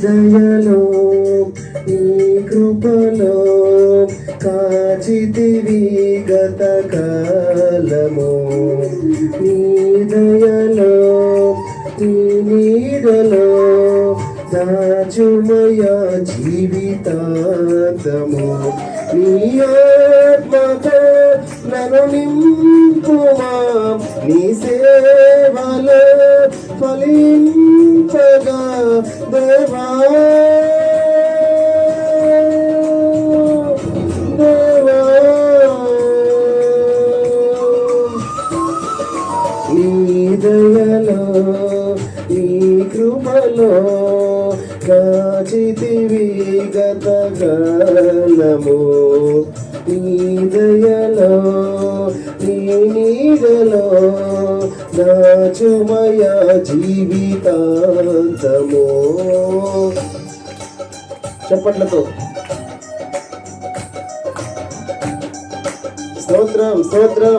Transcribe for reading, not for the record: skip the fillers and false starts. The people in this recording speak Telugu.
దయలో నీ కృపలో కాచితివి గత కాలము నీ దయలో నీ నీడలో దాచుమయ జీవితాంతము నీ ఆత్మతో నన్ను నింపుమా నీ సేవలో ఫలింపగా దేవా నీ దయలో నీ కృపలో కాచితివి గత కాలము నీ దయలో నీ నీడలో దాచుమయ జీవితాంతము. చప్పట్లతో స్తోత్రం స్తోత్రం.